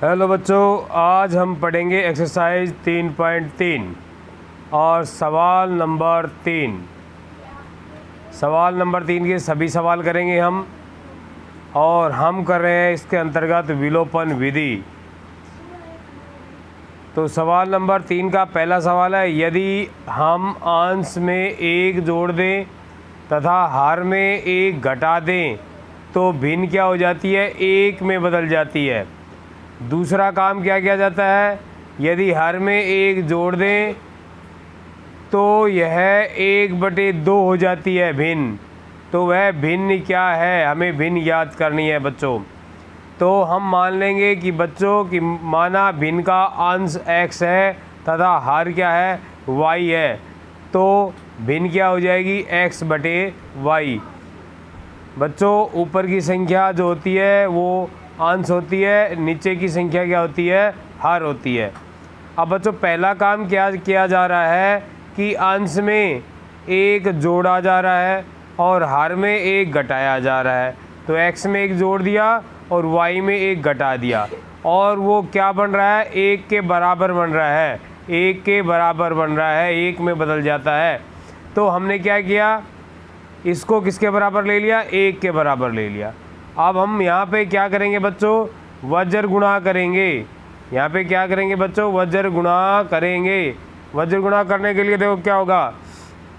Hello बच्चों, आज हम पढ़ेंगे एक्सरसाइज 3.3 और सवाल नंबर 3। सवाल नंबर 3 के सभी सवाल करेंगे हम, और हम कर रहे हैं इसके अंतर्गत विलोपन विधि। तो सवाल नंबर 3 का पहला सवाल है, यदि हम अंश में 1 जोड़ दें तथा हर में 1 घटा दें तो भिन्न क्या हो जाती है? 1 में बदल जाती है। दूसरा काम क्या किया जाता है? यदि हर में 1 जोड़ दें तो यह 1/2 हो जाती है भिन्न। तो वह भिन्न क्या है? हमें भिन्न याद करनी है बच्चों। तो हम मान लेंगे कि बच्चों कि माना भिन्न का अंश x है तथा हर क्या है? y है। तो भिन्न क्या हो जाएगी? x/y। बच्चों ऊपर की संख्या जो होती है वो अंश होती है, नीचे की संख्या क्या होती है? हर होती है। अब बच्चों पहला काम क्या किया जा रहा है कि अंश में 1 जोड़ा जा रहा है और हर में 1 घटाया जा रहा है। तो x में 1 जोड़ दिया और y में 1 घटा दिया, और वो क्या बन रहा है? 1 के बराबर बन रहा है। 1 के बराबर बन रहा है, 1 में बदल जाता है। तो हमने क्या किया? इसको किसके बराबर ले लिया? 1 के बराबर ले लिया। अब हम यहाँ पे क्या करेंगे बच्चों? वज्र गुणा करेंगे। यहाँ पे क्या करेंगे बच्चों? वज्र गुणा करेंगे। वज्र गुणा करने के लिए देखो क्या होगा,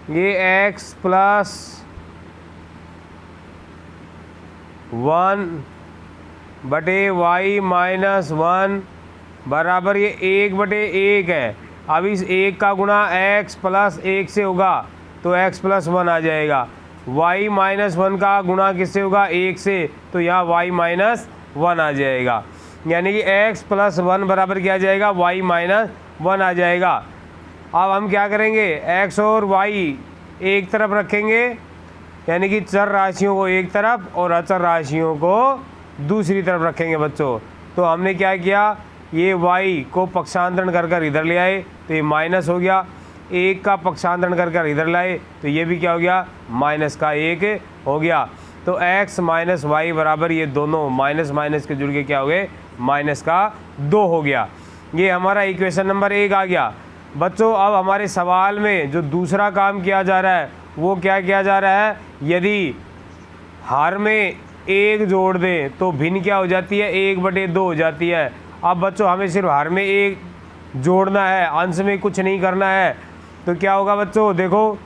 ये x प्लस 1/y माइनस 1 बराबर ये 1/1 है। अब इस 1 का गुणा x प्लस 1 से होगा तो x प्लस 1 आ जाएगा। y माइनस 1 का गुणा किससे होगा? 1 से, तो यहाँ y माइनस 1 आ जाएगा। यानी कि x प्लस 1 बराबर क्या आ जाएगा? y माइनस 1 आ जाएगा। अब हम क्या करेंगे? x और y एक तरफ रखेंगे, यानी कि चर राशियों को एक तरफ और अचर राशियों को दूसरी तरफ रखेंगे बच्चों। तो हमने क्या किया? ये y को पक्षांतरण कर कर इधर ले आए तो ये माइनस हो गया। 1 का पक्षांतरण कर कर इधर लाए तो ये भी क्या हो गया? माइनस का 1 हो गया। तो x माइनस वाई बराबर ये दोनों माइनस माइनस के जुड़ के क्या हो गए? माइनस का 2 हो गया। ये हमारा इक्वेशन नंबर 1 आ गया बच्चों। अब हमारे सवाल में जो दूसरा काम किया जा रहा है वो क्या किया जा रहा है? यदि हर में 1 जोड़ दें तो भिन्न क्या हो जाती है? 1/2 हो जाती है। अब बच्चों हमें सिर्फ हर में 1 जोड़ना है, अंश में कुछ नहीं करना है। तो क्या होगा बच्चों? देखो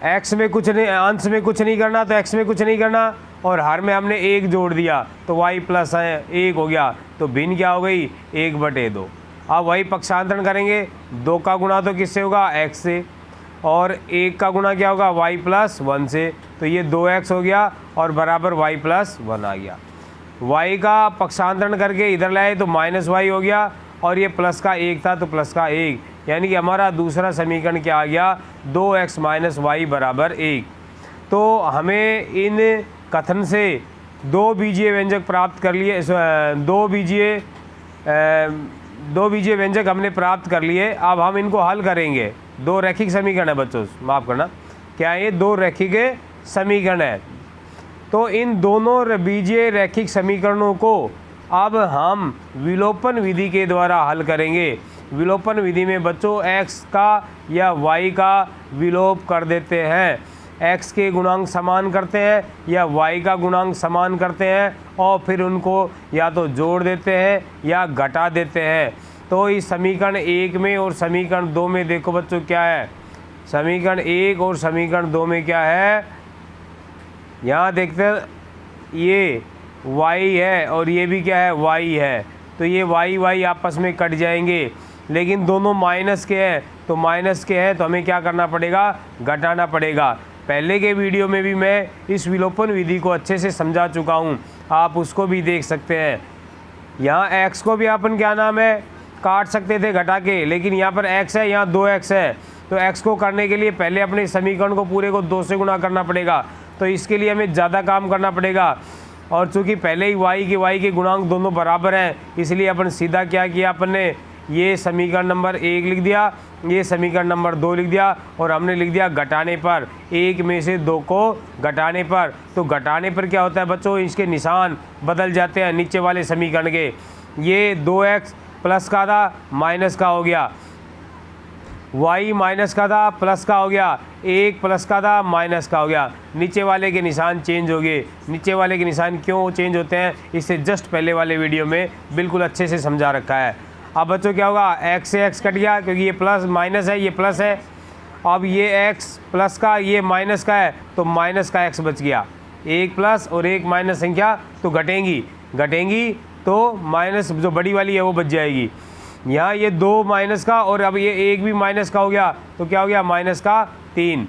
x में कुछ नहीं, अंश में कुछ नहीं करना तो x में कुछ नहीं करना, और हर में हमने 1 जोड़ दिया तो y प्लस 1 हो गया। तो भिन्न क्या हो गई? 1/2। अब वही पक्षांतरण करेंगे। 2 का गुणा तो किससे होगा? x से, और 1 का गुणा क्या होगा? y प्लस 1 से। तो ये 2x हो गया और बराबर y प्लस 1 आ गया। y का पक्षांतरण करके इधर लाए तो माइनस y हो गया, और ये प्लस का 1 था तो प्लस का 1, यानी कि हमारा दूसरा समीकरण क्या आ गया? 2x माइनस वाई बराबर 1। तो हमें इन कथन से 2 बीजीय व्यंजक प्राप्त कर लिए, 2 बीजीय व्यंजक हमने प्राप्त कर लिए। अब हम इनको हल करेंगे। 2 रैखिक समीकरण है बच्चों, माफ़ करना, क्या है ये? 2 रैखिक समीकरण है। तो इन दोनों बीजीय रैखिक समीकरणों को अब हम विलोपन विधि के द्वारा हल करेंगे। विलोपन विधि में बच्चों x का या y का विलोप कर देते हैं। x के गुणांक समान करते हैं या y का गुणांक समान करते हैं, और फिर उनको या तो जोड़ देते हैं या घटा देते हैं। तो इस समीकरण 1 में और समीकरण 2 में देखो बच्चों क्या है? समीकरण 1 और समीकरण 2 में क्या है? यहाँ देखते हैं, ये y है और ये भी क्या है? y है। तो ये y आपस में कट जाएंगे, लेकिन दोनों माइनस के हैं, तो माइनस के हैं तो हमें क्या करना पड़ेगा? घटाना पड़ेगा। पहले के वीडियो में भी मैं इस विलोपन विधि को अच्छे से समझा चुका हूँ, आप उसको भी देख सकते हैं। यहाँ x को भी अपन क्या नाम है? काट सकते थे घटा के, लेकिन यहाँ पर x है, यहाँ 2x है। तो x को करने के लिए पहले अपने समीकरण को पूरे को 2 से गुणा करना पड़ेगा, तो इसके लिए हमें ज़्यादा काम करना पड़ेगा। और चूँकि पहले ही y के गुणांक दोनों बराबर हैं, इसलिए अपन सीधा क्या किया? अपन ने ये समीकरण नंबर 1 लिख दिया, ये समीकरण नंबर 2 लिख दिया, और हमने लिख दिया घटाने पर, 1 में से 2 को घटाने पर। तो घटाने पर क्या होता है बच्चों, इसके निशान बदल जाते हैं नीचे वाले समीकरण के। ये 2x प्लस का था माइनस का हो गया, y माइनस का था प्लस का हो गया, 1 प्लस का था माइनस का हो गया। नीचे वाले के निशान चेंज हो गए। नीचे वाले के निशान क्यों चेंज होते हैं, इससे जस्ट पहले वाले वीडियो में बिल्कुल अच्छे से समझा रखा है। अब बच्चों क्या होगा, x से x कट गया क्योंकि ये प्लस माइनस है, ये प्लस है। अब ये x प्लस का, ये माइनस का है, तो माइनस का x बच गया। 1 प्लस और 1 माइनस संख्या तो घटेंगी तो माइनस जो बड़ी वाली है वो बच जाएगी। यहाँ ये 2 माइनस का और अब ये 1 भी माइनस का हो गया, तो क्या हो गया माइनस का 3,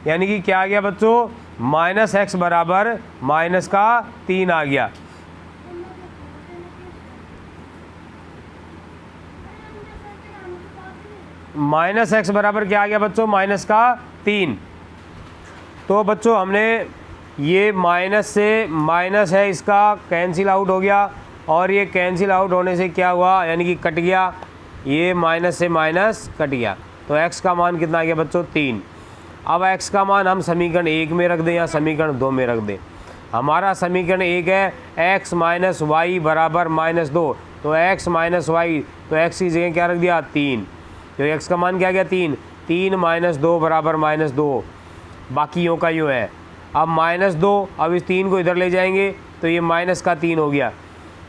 यानी कि क्या आ गया बच्चों, माइनस x बराबर माइनस का 3 आ गया। माइनस x बराबर क्या आ गया बच्चों, माइनस का 3। तो बच्चों हमने ये माइनस से माइनस है, इसका कैंसिल आउट हो गया, और ये कैंसिल आउट होने से क्या हुआ, यानी कि कट गया, ये माइनस से माइनस कट गया। तो x का मान कितना आ गया बच्चों, 3। अब x का मान हम समीकरण 1 में रख दें या समीकरण 2 में रख दें। हमारा समीकरण 1 है x माइनस वाई बराबर -2, तो x माइनस वाई, तो x की जगह क्या रख दिया, 3। तो x का मान क्या गया, 3 माइनस 2 बराबर -2, बाकी यूँ का यूँ है। अब -2, अब इस 3 को इधर ले जाएंगे तो ये माइनस का 3 हो गया,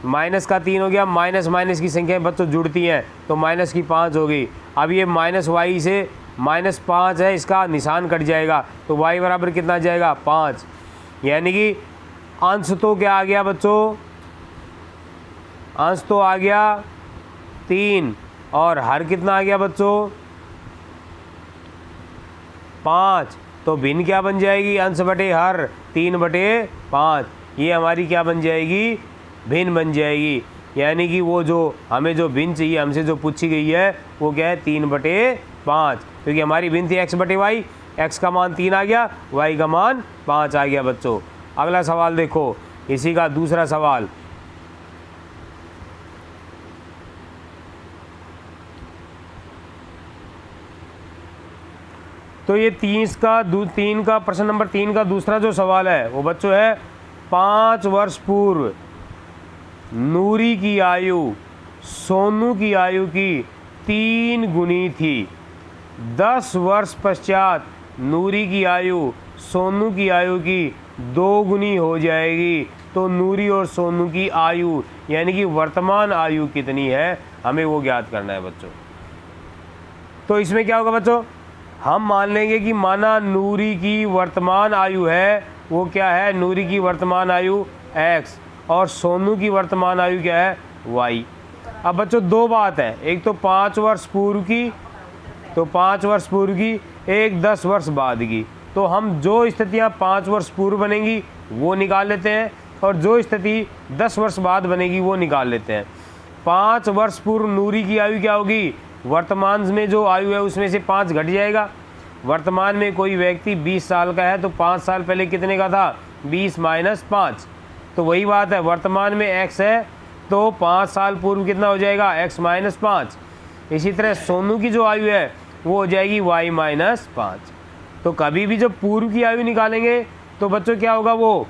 माइनस का 3 हो गया। माइनस माइनस की संख्याएं बच्चों जुड़ती हैं, तो माइनस की 5 हो गई। अब ये माइनस वाई से -5 है, इसका निशान कट जाएगा, तो y बराबर कितना जाएगा, 5। यानी कि अंश तो क्या आ गया बच्चों, अंश तो आ गया 3, और हर कितना आ गया बच्चों, 5। तो भिन्न क्या बन जाएगी, अंश बटे हर, 3/5। ये हमारी क्या बन जाएगी, भिन्न बन जाएगी। यानी कि वो जो हमें जो भिन्न चाहिए हमसे जो पूछी गई है वो क्या है, 3/5, क्योंकि हमारी भिन्न थी x/y, x का मान 3 आ गया, y का मान 5 आ गया बच्चों। अगला सवाल देखो, इसी का दूसरा सवाल। तो ये 3 का प्रश्न नंबर 3 का दूसरा जो सवाल है वो बच्चों है, 5 वर्ष पूर्व नूरी की आयु सोनू की आयु की 3 गुनी थी। 10 वर्ष पश्चात नूरी की आयु सोनू की आयु की 2 गुनी हो जाएगी। तो नूरी और सोनू की आयु यानी कि वर्तमान आयु कितनी है, हमें वो ज्ञात करना है बच्चों। तो इसमें क्या होगा बच्चों, हम मान लेंगे कि माना नूरी की वर्तमान आयु है वो क्या है, नूरी की वर्तमान आयु x और सोनू की वर्तमान आयु क्या है, y। अब बच्चों दो बात है, एक तो 5 वर्ष पूर्व की, तो 5 वर्ष पूर्व की, एक 10 वर्ष बाद की। तो हम जो स्थितियाँ 5 वर्ष पूर्व बनेंगी वो निकाल लेते हैं, और जो स्थिति 10 वर्ष बाद बनेगी वो निकाल लेते हैं। 5 वर्ष पूर्व नूरी की आयु क्या होगी, वर्तमान में जो आयु है उसमें से 5 घट जाएगा। वर्तमान में कोई व्यक्ति 20 साल का है तो 5 साल पहले कितने का था, 20 माइनस 5। तो वही बात है, वर्तमान में x है तो 5 साल पूर्व कितना हो जाएगा, x माइनस 5। इसी तरह सोनू की जो आयु है वो हो जाएगी y माइनस 5। तो कभी भी जब पूर्व की आयु निकालेंगे तो बच्चों क्या होगा, वो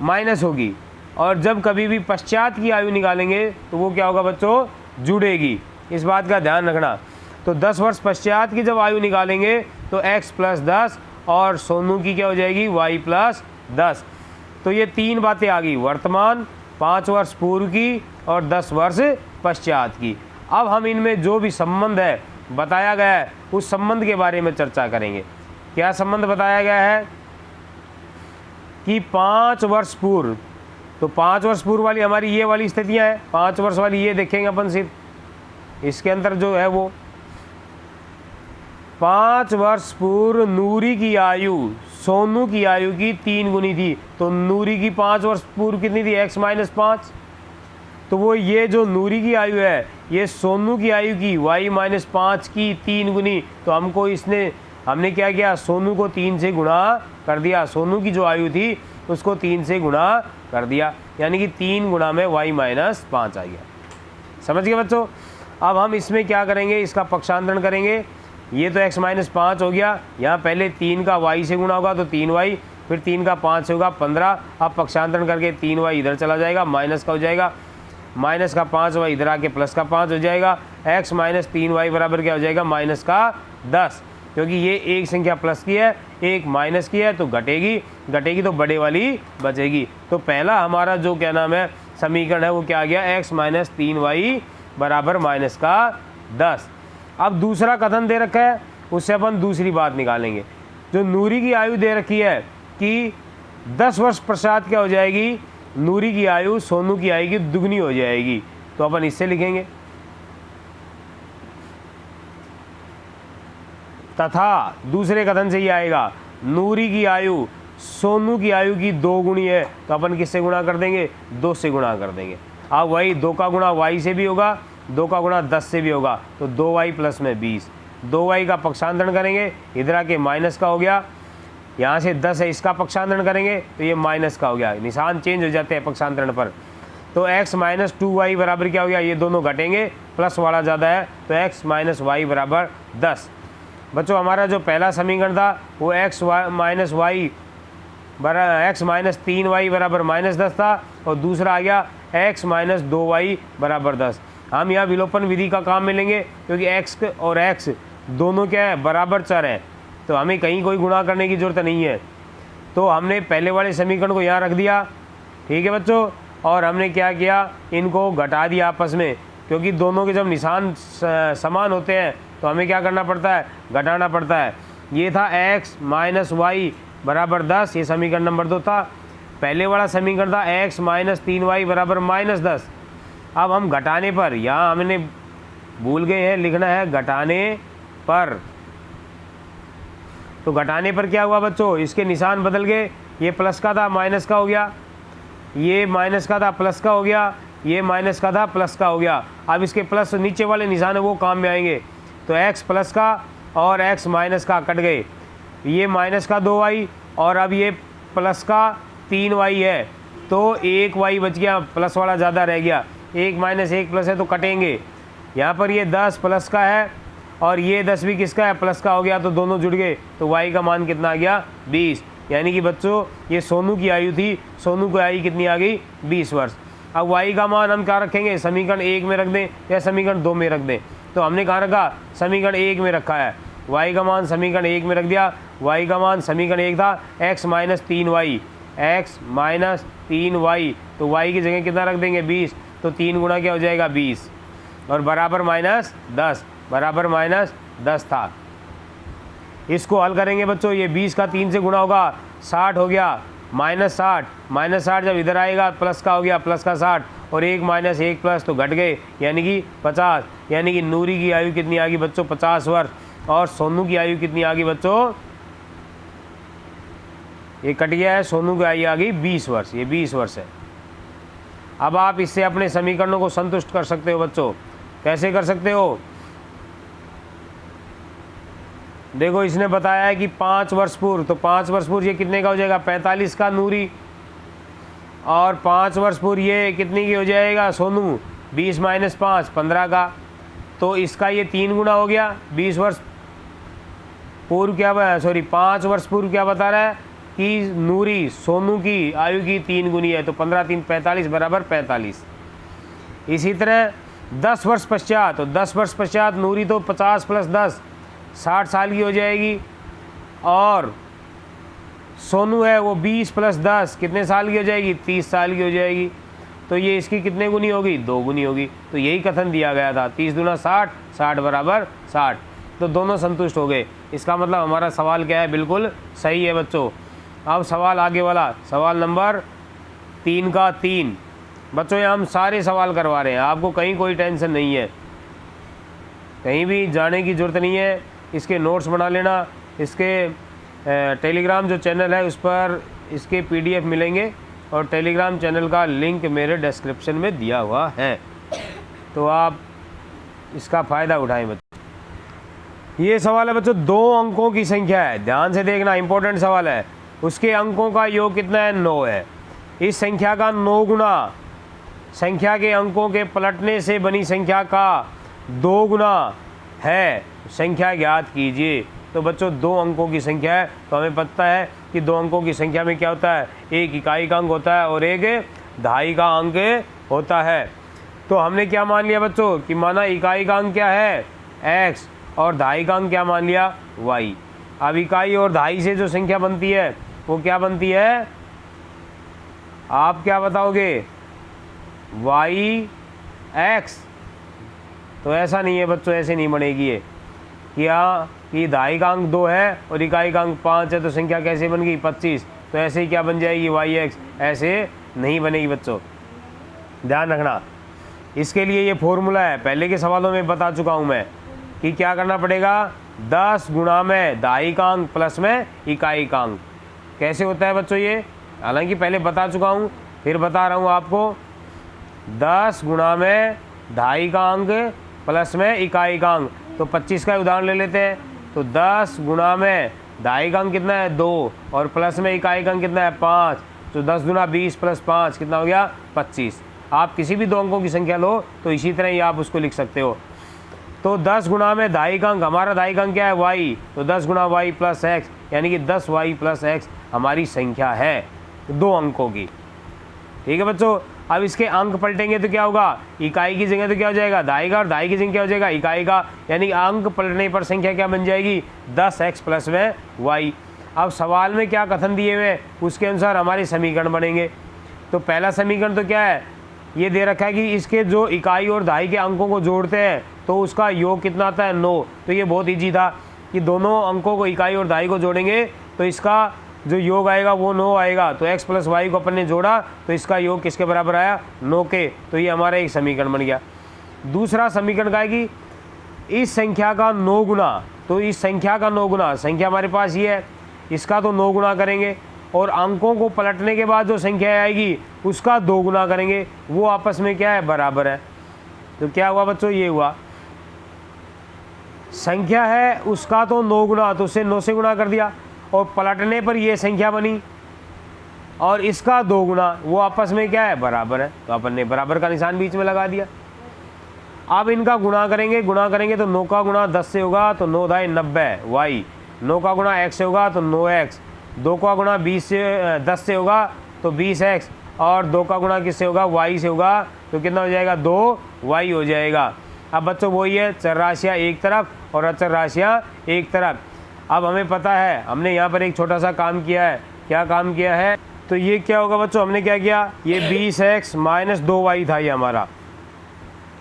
माइनस होगी, और जब कभी भी पश्चात की आयु निकालेंगे तो वो क्या होगा बच्चों, जुड़ेगी। इस बात का ध्यान रखना। तो 10 वर्ष पश्चात की जब आयु निकालेंगे तो x प्लस 10 और सोनू की क्या हो जाएगी, y प्लस 10। तो ये 3 बातें आ गई, वर्तमान, 5 वर्ष पूर्व की और 10 वर्ष पश्चात की। अब हम इनमें जो भी संबंध है बताया गया है उस संबंध के बारे में चर्चा करेंगे। क्या संबंध बताया गया है कि 5 वर्ष पूर्व, तो 5 वर्ष पूर्व वाली हमारी ये वाली स्थितियाँ हैं, 5 वर्ष वाली ये देखेंगे अपन सिर्फ, इसके अंदर जो है वो 5 वर्ष पूर्व नूरी की आयु सोनू की आयु की 3 गुनी थी। तो नूरी की 5 वर्ष पूर्व कितनी थी, x माइनस 5। तो वो ये जो नूरी की आयु है ये सोनू की आयु की y माइनस 5 की 3 गुनी। तो हमने क्या किया, सोनू को 3 से गुणा कर दिया, सोनू की जो आयु थी उसको 3 से गुणा कर दिया, यानी कि 3 गुणा में y माइनस 5 आ गया। समझ गए बच्चों। अब हम इसमें क्या करेंगे, इसका पक्षांतरण करेंगे। ये तो x माइनस 5 हो गया, यहाँ पहले 3 का y से गुणा होगा तो 3y, फिर 3 का 5 से होगा 15। अब पक्षांतरण करके 3y इधर चला जाएगा, माइनस का हो जाएगा, माइनस का 5y इधर आके प्लस का 5 हो जाएगा। x माइनस 3y बराबर क्या हो जाएगा, माइनस का 10। क्योंकि ये एक संख्या प्लस की है, एक माइनस की है, तो घटेगी, घटेगी तो बड़े वाली बचेगी। तो पहला हमारा जो क्या नाम है समीकरण है वो क्या आ गया, x माइनस 3y बराबर माइनस का 10। अब दूसरा कथन दे रखा है, उससे अपन दूसरी बात निकालेंगे। जो नूरी की आयु दे रखी है कि 10 वर्ष पश्चात क्या हो जाएगी, नूरी की आयु सोनू की आयु की दुगनी हो जाएगी, तो अपन इससे लिखेंगे तथा दूसरे कथन से ये आएगा, नूरी की आयु सोनू की आयु की 2 गुनी है, तो अपन किससे गुणा कर देंगे, 2 से गुणा कर देंगे। अब वही 2 का गुणा y से भी होगा, 2 का गुणा 10 से भी होगा, तो 2y प्लस में 20। 2y का पक्षांतरण करेंगे, इधर आके माइनस का हो गया, यहाँ से 10 है, इसका पक्षांतरण करेंगे तो ये माइनस का हो गया, निशान चेंज हो जाते हैं पक्षांतरण पर। तो x माइनस 2y बराबर क्या हो गया, ये दोनों घटेंगे, प्लस वाला ज़्यादा है, तो x माइनस वाई बराबर 10। बच्चों हमारा जो पहला समीकरण था वो x माइनस 3y बराबर माइनस 10 था, और दूसरा आ गया x माइनस 2y बराबर 10। हम यहाँ विलोपन विधि का काम में लेंगे, क्योंकि x और x दोनों क्या है, बराबर चर हैं, तो हमें कहीं कोई गुणा करने की ज़रूरत नहीं है। तो हमने पहले वाले समीकरण को यहाँ रख दिया, ठीक है बच्चों, और हमने क्या किया, इनको घटा दिया आपस में, क्योंकि दोनों के जब निशान समान होते हैं तो हमें क्या करना पड़ता है, घटाना पड़ता है। ये था x माइनस वाई बराबर 10, ये समीकरण नंबर 2 था। पहले वाला समीकरण था x माइनस 3y बराबर माइनस 10। अब हम घटाने पर, यहाँ हमने भूल गए हैं लिखना है घटाने पर, तो घटाने पर क्या हुआ बच्चों, इसके निशान बदल गए, ये प्लस का था माइनस का हो गया, ये माइनस का था प्लस का हो गया, ये माइनस का था प्लस का हो गया। अब इसके प्लस नीचे वाले निशान है वो काम में आएंगे, तो x प्लस का और x माइनस का कट गए, ये माइनस का 2y और अब ये प्लस का 3y है, तो 1y बच गया, प्लस वाला ज़्यादा रह गया, 1 माइनस 1 प्लस है तो कटेंगे। यहाँ पर ये 10 प्लस का है और ये 10 भी किसका है, प्लस का हो गया, तो दोनों जुड़ गए, तो y का मान कितना आ गया, 20। यानी कि बच्चों ये सोनू की आयु थी, सोनू की आयु कितनी आ गई, 20 वर्ष। अब y का मान हम क्या रखेंगे, समीकरण 1 में रख दें या समीकरण 2 में रख दें, तो हमने कहाँ रखा, समीकरण 1 में रखा है, y का मान समीकरण 1 में रख दिया। y का मान समीकरण 1 था x minus 3y, x minus 3y, तो y की जगह कितना रख देंगे, 20, तो 3 गुना क्या हो जाएगा, 20, और बराबर माइनस 10, बराबर माइनस 10 था। इसको हल करेंगे बच्चों, ये 20 का 3 से गुणा होगा, 60 हो गया, माइनस 60, माइनस 60 जब इधर आएगा प्लस का हो गया, प्लस का 60, और 1 माइनस 1 प्लस तो घट गए, यानी कि 50। यानी कि नूरी की आयु कितनी आ गई बच्चों, 50 वर्ष, और सोनू की आयु कितनी आ गई बच्चों, ये कट गया है, सोनू की आयु आ गई 20 वर्ष, ये 20 वर्ष है। अब आप इससे अपने समीकरणों को संतुष्ट कर सकते हो बच्चों। कैसे कर सकते हो, देखो इसने बताया है कि 5 वर्ष पूर्व, तो 5 वर्ष पूर्व ये कितने का हो जाएगा, 45 का नूरी, और 5 वर्ष पूर्व ये कितने की हो जाएगा, सोनू, 20 माइनस 5 15 का, तो इसका ये 3 गुना हो गया। 20 वर्ष पूर्व क्या, 5 वर्ष पूर्व क्या बता रहा है कि नूरी सोनू की आयु की 3 गुनी है, तो 15 3 45 बराबर 45। इसी तरह 10 वर्ष पश्चात, तो 10 वर्ष पश्चात नूरी तो 50 प्लस 10 60 साल की हो जाएगी, और सोनू है वो 20 प्लस 10 कितने साल की हो जाएगी, 30 साल की हो जाएगी। तो ये इसकी कितने गुनी होगी, 2 गुनी होगी। तो यही कथन दिया गया था, 30 दूना 60, 60 बराबर 60, तो दोनों संतुष्ट हो गए। इसका मतलब हमारा सवाल क्या है, बिल्कुल सही है बच्चों। अब सवाल आगे वाला, सवाल नंबर 3 का 3। बच्चों ये हम सारे सवाल करवा रहे हैं, आपको कहीं कोई टेंशन नहीं है, कहीं भी जाने की ज़रूरत नहीं है। इसके नोट्स बना लेना, इसके टेलीग्राम जो चैनल है उस पर इसके PDF मिलेंगे, और टेलीग्राम चैनल का लिंक मेरे डिस्क्रिप्शन में दिया हुआ है, तो आप इसका फ़ायदा उठाएं बच्चों। ये सवाल है बच्चों, 2 अंकों की संख्या है, ध्यान से देखना, इंपॉर्टेंट सवाल है। उसके अंकों का योग कितना है, 9 है। इस संख्या का 9 गुना संख्या के अंकों के पलटने से बनी संख्या का 2 गुना है, संख्या ज्ञात कीजिए। तो बच्चों 2 अंकों की संख्या है, तो हमें पता है कि 2 अंकों की संख्या में क्या होता है, एक इकाई का अंक होता है और एक दहाई का अंक होता है। तो हमने क्या मान लिया बच्चों कि माना इकाई का अंक क्या है x और दहाई का अंक क्या मान लिया y। अब इकाई और दहाई से जो संख्या बनती है वो क्या बनती है, आप क्या बताओगे, yx। तो ऐसा नहीं है बच्चों, ऐसे नहीं बनेगी ये कि दहाई का अंक 2 है और इकाई का अंक 5 है, तो संख्या कैसे बन गई 25। तो ऐसे ही क्या बन जाएगी yx, ऐसे नहीं बनेगी बच्चों, ध्यान रखना। इसके लिए ये फॉर्मूला है, पहले के सवालों में बता चुका हूँ मैं कि क्या करना पड़ेगा, 10 गुणा में दहाई का अंक प्लस में इकाई का अंक। कैसे होता है बच्चों ये, हालांकि पहले बता चुका हूँ फिर बता रहा हूँ आपको। 10 गुणा में दहाई का अंक प्लस में इकाई का अंक, तो 25 का उदाहरण ले लेते हैं। तो 10 गुणा में दहाई का अंक कितना है 2 और प्लस में इकाई का अंक कितना है 5, तो 10 गुना 20 प्लस 5 कितना हो गया 25। आप किसी भी 2 अंकों की संख्या लो तो इसी तरह ही आप उसको लिख सकते हो। तो 10 गुणा में दहाई का अंक, हमारा दहाई का अंक क्या है y, तो 10 गुणा y प्लस एक्स, यानी कि 10y प्लस एक्स हमारी संख्या है 2 अंकों की। ठीक है बच्चों, अब इसके अंक पलटेंगे तो क्या होगा, इकाई की जगह तो क्या हो जाएगा दहाई का और दहाई की जगह क्या हो जाएगा इकाई का, यानी अंक पलटने पर संख्या क्या बन जाएगी 10x प्लस में y। अब सवाल में क्या कथन दिए हुए उसके अनुसार हमारे समीकरण बनेंगे। तो पहला समीकरण तो क्या है, ये दे रखा है कि इसके जो इकाई और दहाई के अंकों को जोड़ते हैं तो उसका योग कितना आता है 9। तो ये बहुत ईजी था कि दोनों अंकों को इकाई और दहाई को जोड़ेंगे तो इसका जो योग आएगा वो 9 आएगा। तो x प्लस वाई को अपन ने जोड़ा तो इसका योग किसके बराबर आया 9 के। तो ये हमारा एक समीकरण बन गया। दूसरा समीकरण का है कि इस संख्या का 9 गुना, तो इस संख्या का 9 गुना, संख्या हमारे पास ये है, इसका तो 9 गुना करेंगे और अंकों को पलटने के बाद जो संख्या आएगी उसका 2 गुना करेंगे, वो आपस में क्या है बराबर है। तो क्या हुआ बच्चों, ये हुआ संख्या है उसका तो 9 गुना, तो उसे 9 से गुना कर दिया और पलटने पर ये संख्या बनी और इसका 2 गुना, वो आपस में क्या है बराबर है। तो अपन ने बराबर का निशान बीच में लगा दिया। अब इनका गुणा करेंगे तो 9 का गुणा 10 से होगा तो 9 दाई 90 y, 9 का गुणा x से होगा तो 9x, 2 का गुणा 10 से होगा तो 20x और 2 का गुणा किससे होगा y से होगा, तो कितना हो जाएगा 2y हो जाएगा। अब बच्चों वही है, चर राशियाँ एक तरफ और अचर राशियाँ एक तरफ। अब हमें पता है, हमने यहाँ पर एक छोटा सा काम किया है। क्या काम किया है, तो ये क्या होगा बच्चों, हमने क्या किया, ये 20x माइनस 2y था ये हमारा।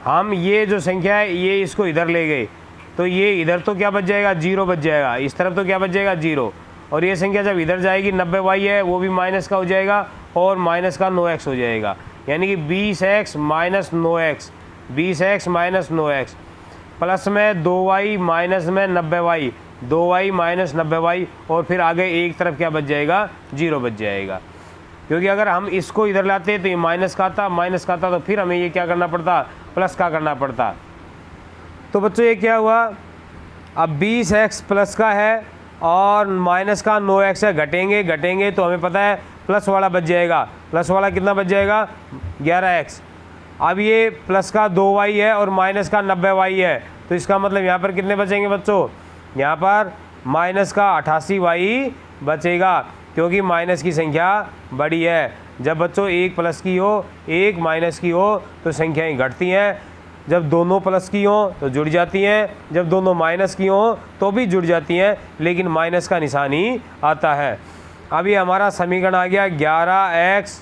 हम ये जो संख्या है ये इसको इधर ले गए तो ये इधर तो क्या बच जाएगा 0 बच जाएगा, इस तरफ तो क्या बच जाएगा 0, और ये संख्या जब इधर जाएगी 90y है वो भी माइनस का हो जाएगा और माइनस का 9x हो जाएगा, यानी कि 20x minus 9x, 20x minus 9x plus में 2y माइनस में 90y, 2y माइनस 90y और फिर आगे एक तरफ क्या बच जाएगा 0 बच जाएगा। क्योंकि अगर हम इसको इधर लाते तो ये माइनस का था तो फिर हमें ये क्या करना पड़ता प्लस का करना पड़ता। तो बच्चों ये क्या हुआ, अब 20x प्लस का है और माइनस का 9x है, घटेंगे तो हमें पता है प्लस वाला बच जाएगा, प्लस वाला कितना बच जाएगा 11x। अब ये प्लस का 2y है और माइनस का 90y है, तो इसका मतलब यहाँ पर कितने बचेंगे बच्चों, यहाँ पर माइनस का 88y बचेगा, क्योंकि माइनस की संख्या बड़ी है। जब बच्चों एक प्लस की हो एक माइनस की हो तो संख्याएं घटती हैं, जब दोनों प्लस की हो तो जुड़ जाती हैं, जब दोनों माइनस की हो तो भी जुड़ जाती हैं, लेकिन माइनस का निशान ही आता है। अब ये हमारा समीकरण आ गया 11x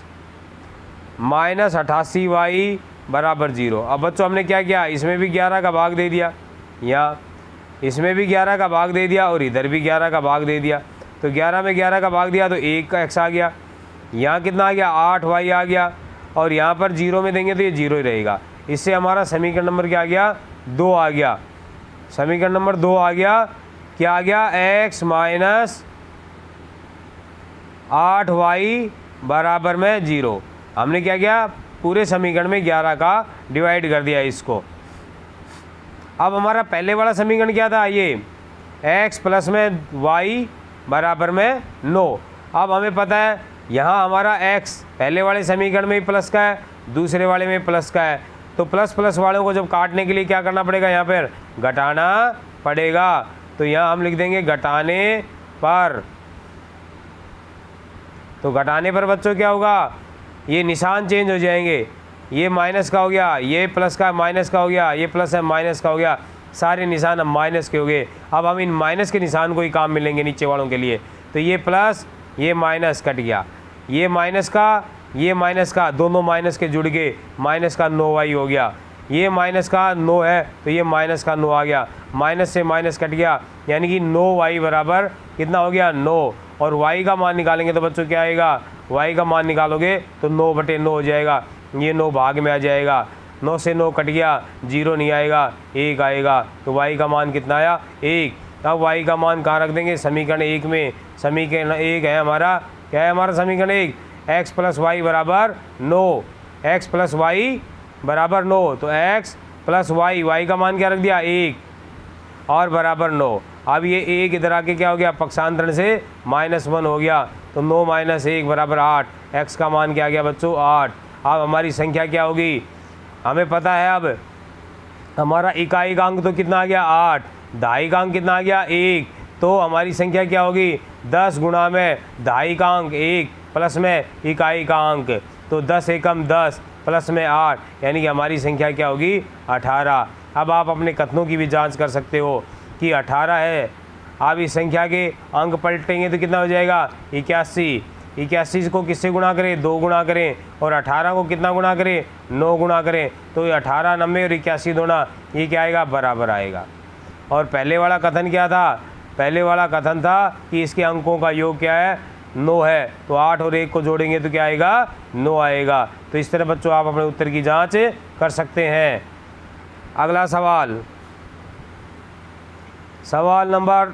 माइनस 88y बराबर 0। अब बच्चों हमने क्या किया, इसमें भी 11 का भाग दे दिया, यहाँ इसमें भी 11 का भाग दे दिया और इधर भी 11 का भाग दे दिया। तो 11 में 11 का भाग दिया तो 1 का x आ गया, यहाँ कितना आ गया 8y आ गया, और यहाँ पर 0 में देंगे तो ये 0 ही रहेगा। इससे हमारा समीकरण नंबर क्या आ गया 2 आ गया। समीकरण नंबर 2 आ गया, क्या आ गया x माइनस 8y बराबर में 0। हमने क्या किया, पूरे समीकरण में 11 का डिवाइड कर दिया इसको। अब हमारा पहले वाला समीकरण क्या था, ये x प्लस में y बराबर में 9। अब हमें पता है यहाँ हमारा x पहले वाले समीकरण में प्लस का है, दूसरे वाले में प्लस का है, तो तो प्लस प्लस वालों को जब काटने के लिए क्या करना पड़ेगा, यहाँ पर घटाना पड़ेगा। तो यहाँ हम लिख देंगे घटाने पर। तो घटाने पर बच्चों क्या होगा, ये निशान चेंज हो जाएंगे, ये माइनस का हो गया, ये प्लस का माइनस का हो गया, ये प्लस है माइनस का हो गया, सारे निशान अब माइनस के हो गए। अब हम इन माइनस के निशान को ही काम मिलेंगे नीचे वालों के लिए। तो ये प्लस ये माइनस कट गया, ये माइनस का दोनों माइनस के जुड़ गए, माइनस का 9y हो गया। ये माइनस का 9 है तो ये माइनस का 9 आ गया, माइनस से माइनस कट गया, यानी कि 9y बराबर कितना हो गया 9। और y का मान निकालेंगे तो बच्चों क्या आएगा, y का मान निकालोगे तो 9/9 हो जाएगा, ये 9 भाग में आ जाएगा, 9 से 9 कट गया, 0 नहीं आएगा, 1 आएगा। तो y का मान कितना आया 1। अब y का मान कहाँ रख देंगे, समीकरण 1 में। समीकरण 1 है हमारा, क्या है हमारा समीकरण 1, x प्लस वाई बराबर 9, x प्लस वाई बराबर 9। तो x प्लस वाई, y का मान क्या रख दिया 1 और बराबर 9। अब ये 1 इधर आके क्या हो गया, पक्षांतरण से -1 हो गया, तो 9 - 1 बराबर 8। x का मान क्या आ गया बच्चों 8। अब हमारी संख्या क्या होगी, हमें पता है अब हमारा इकाई का अंक तो कितना आ गया 8, दहाई का अंक कितना आ गया 1। तो हमारी संख्या क्या होगी 10 गुणा में दहाई का अंक 1 प्लस में इकाई का अंक, तो 10 एकम 10 प्लस में 8, यानी कि हमारी संख्या क्या होगी 18। अब आप अपने कथनों की भी जांच कर सकते हो कि 18 है। आप इस संख्या के अंक पलटेंगे तो कितना हो जाएगा 81। 81 को किससे गुणा करें, 2 गुणा करें, और 18 को कितना गुणा करें 9 गुणा करें। तो ये 18, 90 और 81 दोना ये क्या आएगा बराबर आएगा। और पहले वाला कथन क्या था, पहले वाला कथन था कि इसके अंकों का योग क्या है 9 है, तो 8 और 1 को जोड़ेंगे तो क्या आएगा 9 आएगा। तो इस तरह बच्चों आप अपने उत्तर की जांच कर सकते हैं। अगला सवाल, सवाल नंबर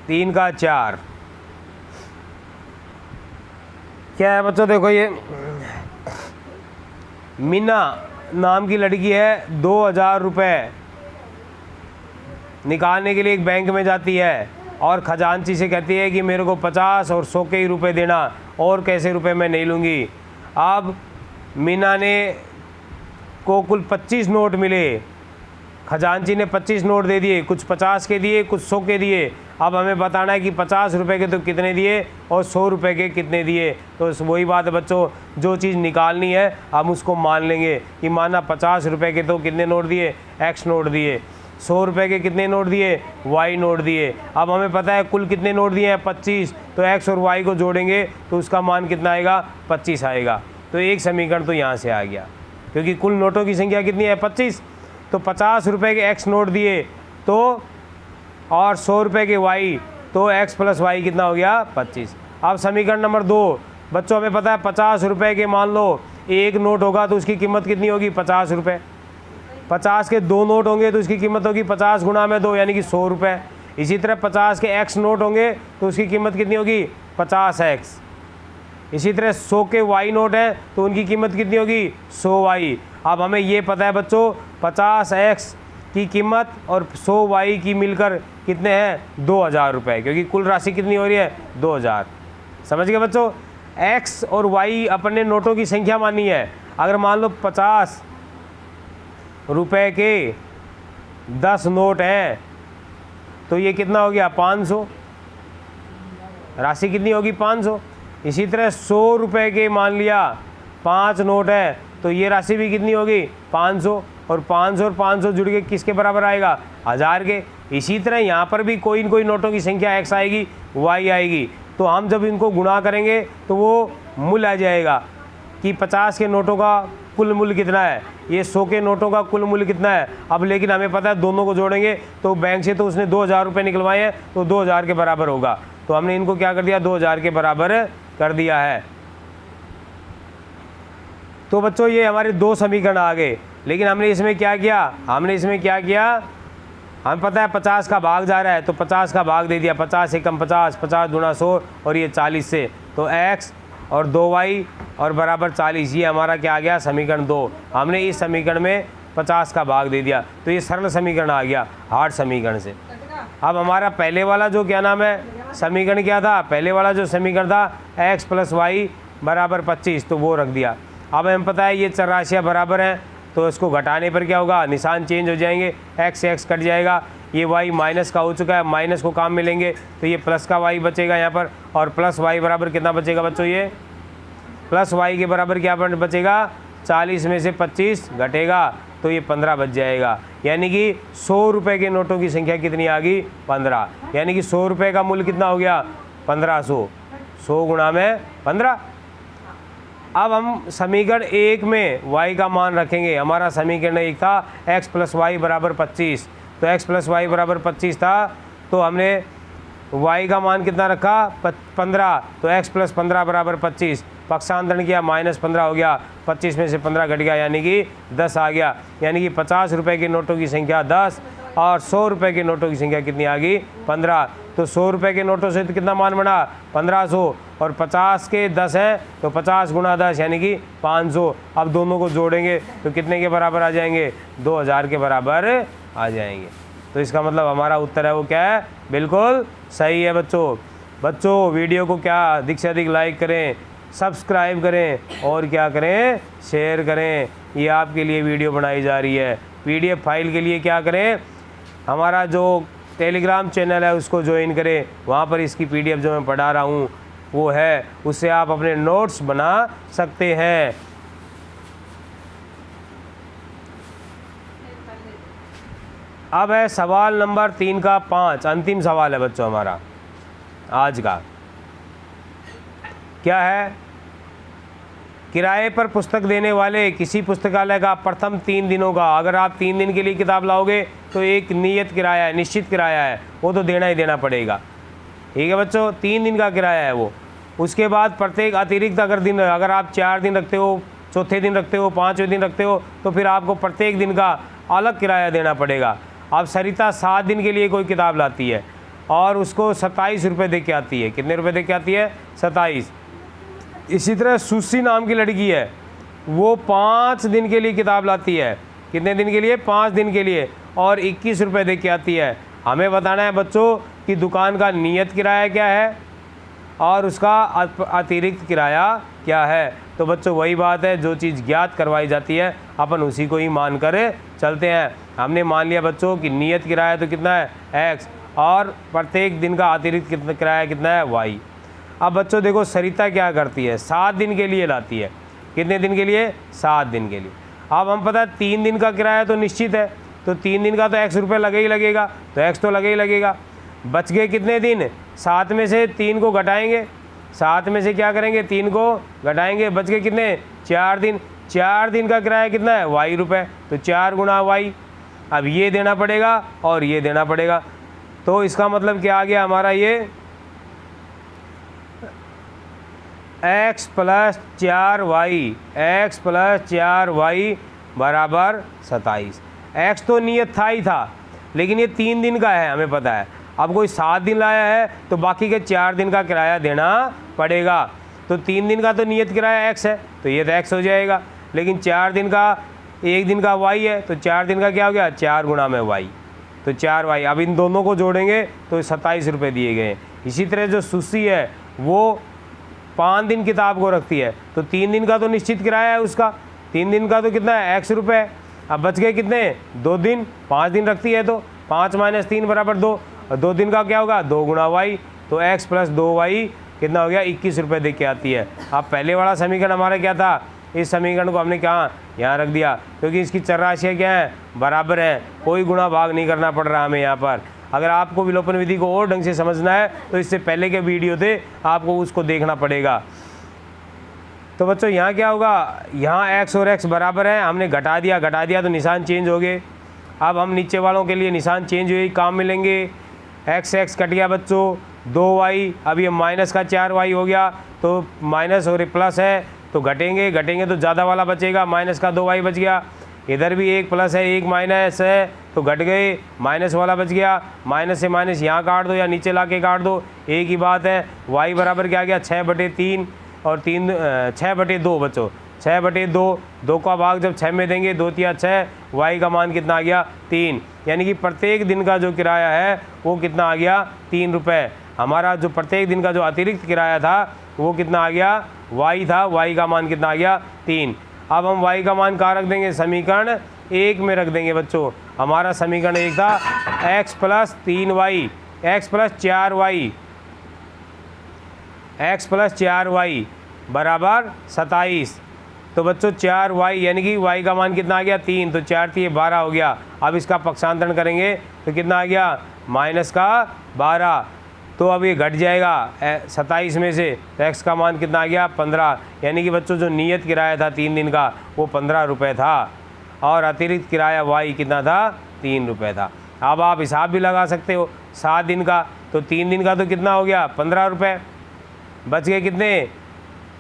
3 का 4 क्या है बच्चों, देखो ये मीना नाम की लड़की है, 2000 रुपये निकालने के लिए एक बैंक में जाती है और खजांची से कहती है कि मेरे को 50 और 100 के ही रुपये देना, और कैसे रुपए मैं नहीं लूँगी। अब मीना ने को कुल 25 नोट मिले, खजांची ने 25 नोट दे दिए, कुछ 50 के दिए कुछ 100 के दिए। अब हमें बताना है कि 50 रुपये के तो कितने दिए और 100 रुपये के कितने दिए। तो वही बात है बच्चों, जो चीज़ निकालनी है हम उसको मान लेंगे कि माना 50 रुपये के तो कितने नोट दिए x नोट दिए, 100 रुपये के कितने नोट दिए y नोट दिए। अब हमें पता है कुल कितने नोट दिए हैं 25, तो x और y को जोड़ेंगे तो उसका मान कितना आएगा 25 आएगा। तो एक समीकरण तो यहाँ से आ गया, क्योंकि कुल नोटों की संख्या कितनी है 25। तो 50 रुपये के x नोट दिए तो और 100 रुपये के y, तो x प्लस y कितना हो गया 25। अब समीकरण नंबर 2 बच्चों, हमें पता है 50 रुपये के मान लो एक नोट होगा तो उसकी कीमत कितनी होगी 50 रुपये। 50 के 2 नोट होंगे तो उसकी कीमत होगी 50 गुणा में 2 यानी कि 100 रुपये। इसी तरह 50 के x नोट होंगे तो उसकी कीमत कितनी होगी 50x। इसी तरह 100 के y नोट है तो उनकी कीमत कितनी होगी 100y। अब हमें ये पता है बच्चों 50x की कीमत और 100y की मिलकर कितने हैं 2000 रुपये, क्योंकि कुल राशि कितनी हो रही है 2000। समझ गए बच्चों, x और y अपने नोटों की संख्या मानी है। अगर मान लो 50 रुपये के 10 नोट हैं तो ये कितना हो गया 500, राशि कितनी होगी 500। इसी तरह 100 रुपये के मान लिया 5 नोट है तो ये राशि भी कितनी होगी 500, और 500 और 500 जुड़ के किसके बराबर आएगा 1000 के। इसी तरह यहाँ पर भी कोई न कोई नोटों की संख्या x आएगी y आएगी, तो हम जब इनको गुणा करेंगे तो वो मूल्य आ जाएगा कि 50 के नोटों का कुल मूल्य कितना है, ये 100 के नोटों का कुल मूल्य कितना है। अब लेकिन हमें पता है दोनों को जोड़ेंगे तो बैंक से तो उसने 2000 रुपये निकलवाए हैं तो 2000 के बराबर होगा, तो हमने इनको क्या कर दिया 2000 के बराबर कर दिया है। तो बच्चों ये हमारे 2 समीकरण आ गए, लेकिन हमने इसमें क्या किया, हमें पता है 50 का भाग जा रहा है तो 50 का भाग दे दिया, 50 एकम 50, 50 गुणा 100 और ये 40 से, तो x और 2y और बराबर 40, ये हमारा क्या आ गया समीकरण 2। हमने इस समीकरण में 50 का भाग दे दिया, तो ये सरल समीकरण आ गया हार्ड समीकरण से। अब हमारा पहले वाला जो क्या नाम है समीकरण क्या था, पहले वाला जो समीकरण था x प्लस वाई बराबर 25, तो वो रख दिया। अब हमें पता है ये चर राशियाँ बराबर हैं तो इसको घटाने पर क्या होगा, निशान चेंज हो जाएंगे, x से x कट जाएगा, ये y माइनस का हो चुका है, माइनस को काम मिलेंगे तो ये प्लस का y बचेगा यहाँ पर, और प्लस y बराबर कितना बचेगा बच्चों, ये प्लस y के बराबर क्या बचेगा, 40 में से 25 घटेगा तो ये 15 बच जाएगा। यानी कि 100 रुपये के नोटों की संख्या कितनी आ गई, 15। यानी कि 100 रुपये का मूल्य कितना हो गया, 1500, 100 गुणा में 15। अब हम समीकरण 1 में y का मान रखेंगे। हमारा समीकरण 1 था x प्लस वाई बराबर 25, तो x प्लस वाई बराबर 25 था, तो हमने y का मान कितना रखा, 15, तो x प्लस 15 बराबर 25, पक्षांतरण किया -15 हो गया, 25 में से 15 घट गया यानी कि 10 आ गया। यानी कि 50 रुपये के नोटों की संख्या 10 और 100 रुपये के नोटों की संख्या कितनी आ गई, 15। तो 100 रुपये के नोटों से तो कितना मान बना, 1500, और 50 के 10 हैं तो 50 गुणा 10 यानी कि 500। अब दोनों को जोड़ेंगे तो कितने के बराबर आ जाएंगे, 2000 के बराबर आ जाएंगे। तो इसका मतलब हमारा उत्तर है वो क्या है, बिल्कुल सही है बच्चों वीडियो को क्या अधिक से अधिक लाइक करें, सब्सक्राइब करें और क्या करें, शेयर करें। ये आपके लिए वीडियो बनाई जा रही है। PDF फाइल के लिए क्या करें, हमारा जो टेलीग्राम चैनल है उसको ज्वाइन करें, वहाँ पर इसकी PDF जो मैं पढ़ा रहा हूँ वो है, उससे आप अपने नोट्स बना सकते हैं। अब है सवाल नंबर 3 का 5, अंतिम सवाल है बच्चों हमारा आज का। क्या है, किराए पर पुस्तक देने वाले किसी पुस्तकालय का प्रथम 3 दिनों का, अगर आप 3 दिन के लिए किताब लाओगे तो एक नियत किराया है, निश्चित किराया है, वो तो देना ही देना पड़ेगा। ठीक है बच्चों, 3 दिन का किराया है वो। उसके बाद प्रत्येक अतिरिक्त अगर आप 4 दिन रखते हो, चौथे दिन रखते हो, 5वें दिन रखते हो, तो फिर आपको प्रत्येक दिन का अलग किराया देना पड़ेगा। अब सरिता 7 दिन के लिए कोई किताब लाती है और उसको 27 रुपये दे के आती है। कितने रुपये दे के आती है, 27। इसी तरह सुशी नाम की लड़की है, वो 5 दिन के लिए किताब लाती है। कितने दिन के लिए, 5 दिन के लिए, और 21 रुपये दे के आती है। हमें बताना है बच्चों कि दुकान का नियत किराया क्या है और उसका अतिरिक्त किराया क्या है। तो बच्चों वही बात है, जो चीज़ ज्ञात करवाई जाती है अपन उसी को ही मान कर चलते हैं। हमने मान लिया बच्चों कि नियत किराया तो कितना है, x, और प्रत्येक दिन का अतिरिक्त किराया कितना है, y। अब बच्चों देखो सरिता क्या करती है, 7 दिन के लिए लाती है। कितने दिन के लिए, 7 दिन के लिए। अब हम पता है 3 दिन का किराया तो निश्चित है, तो 3 दिन का तो x रुपये लगे ही लगेगा, तो x तो लगे ही लगेगा। बच गए कितने दिन, 7 में से 3 को घटाएंगे, 7 में से क्या करेंगे, 3 को घटाएंगे, बच गए कितने, 4 दिन। 4 दिन का किराया कितना है, y रुपये, तो 4 गुणा y। अब ये देना पड़ेगा और ये देना पड़ेगा, तो इसका मतलब क्या आ गया हमारा, ये x plus 4y, x plus 4y बराबर 27। x तो नियत था ही था, लेकिन ये 3 दिन का है हमें पता है। अब कोई 7 दिन लाया है तो बाकी के 4 दिन का किराया देना पड़ेगा। तो 3 दिन का तो नियत किराया x है, तो ये तो x हो जाएगा, लेकिन 4 दिन का, 1 दिन का y है, तो 4 दिन का क्या हो गया, 4 गुणा में y, तो 4y। अब इन दोनों को जोड़ेंगे तो 27 रुपये दिए गए। इसी तरह जो सुशी है वो 5 दिन किताब को रखती है, तो 3 दिन का तो निश्चित किराया है उसका, 3 दिन का तो कितना है, x रुपये। अब बच गए कितने, 2 दिन, 5 दिन रखती है तो 5 - 3 बराबर 2, और 2 दिन का क्या होगा, 2 गुणा y, तो x प्लस 2y कितना हो गया, 21 रुपये दे के आती है। अब पहले वाला समीकरण हमारा क्या था, इस समीकरण को हमने कहाँ यहाँ रख दिया, क्योंकि इसकी चर राशियाँ क्या हैं, बराबर हैं, कोई गुणा भाग नहीं करना पड़ रहा हमें यहाँ पर। अगर आपको विलोपन विधि को और ढंग से समझना है तो इससे पहले के वीडियो थे, आपको उसको देखना पड़ेगा। तो बच्चों यहाँ क्या होगा, यहाँ x और x बराबर है, हमने घटा दिया तो निशान चेंज हो गए। अब हम नीचे वालों के लिए निशान चेंज हुए, काम मिलेंगे। x कट गया बच्चों, 2y, अब ये माइनस का 4y हो गया, तो माइनस और प्लस है तो घटेंगे तो ज़्यादा वाला बचेगा, माइनस का 2y बच गया। इधर भी एक प्लस है, एक माइनस है, तो घट गए, माइनस वाला बच गया। माइनस से माइनस यहाँ काट दो या नीचे ला के काट दो, एक ही बात है। y बराबर क्या आ गया, 6/3, और 6/2 बच्चों, 6/2, 2 का भाग जब 6 में देंगे, 2 तिया 6, y का मान कितना आ गया, 3। यानी कि प्रत्येक दिन का जो किराया है वो कितना आ गया, 3 रुपये। हमारा जो प्रत्येक दिन का जो अतिरिक्त किराया था वो कितना आ गया, y था, y का मान कितना आ गया, 3। अब हम y का मान कहाँ रख देंगे, समीकरण 1 में रख देंगे बच्चों। हमारा समीकरण 1 था x plus 3y, x plus 4y, x plus 4y बराबर 27। तो बच्चों 4y यानी कि y का मान कितना आ गया 3, तो 4 3 12 हो गया। अब इसका पक्षांतरण करेंगे तो कितना आ गया माइनस का 12, तो अब ये घट जाएगा 27 में से, तो x का मान कितना आ गया 15। यानी कि बच्चों जो नियत किराया था 3 दिन का वो 15 रुपये था और अतिरिक्त किराया y कितना था 3 रुपये था। अब आप हिसाब भी लगा सकते हो 7 दिन का, तो 3 दिन का तो कितना हो गया 15 रुपये, बच गए कितने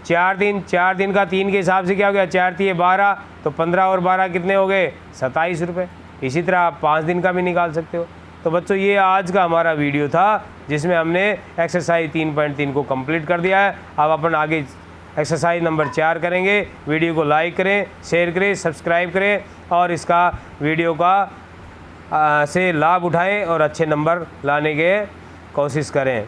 4 दिन। 4 दिन का 3 के हिसाब से क्या हो गया 4 3 12, तो 15 और 12 कितने हो गए 27 रुपये। इसी तरह आप 5 दिन का भी निकाल सकते हो। तो बच्चों ये आज का हमारा वीडियो था जिसमें हमने एक्सरसाइज 3.3 को कंप्लीट कर दिया है। अब अपन आगे एक्सरसाइज नंबर 4 करेंगे। वीडियो को लाइक करें, शेयर करें, सब्सक्राइब करें और इसका वीडियो का से लाभ उठाएं और अच्छे नंबर लाने के कोशिश करें।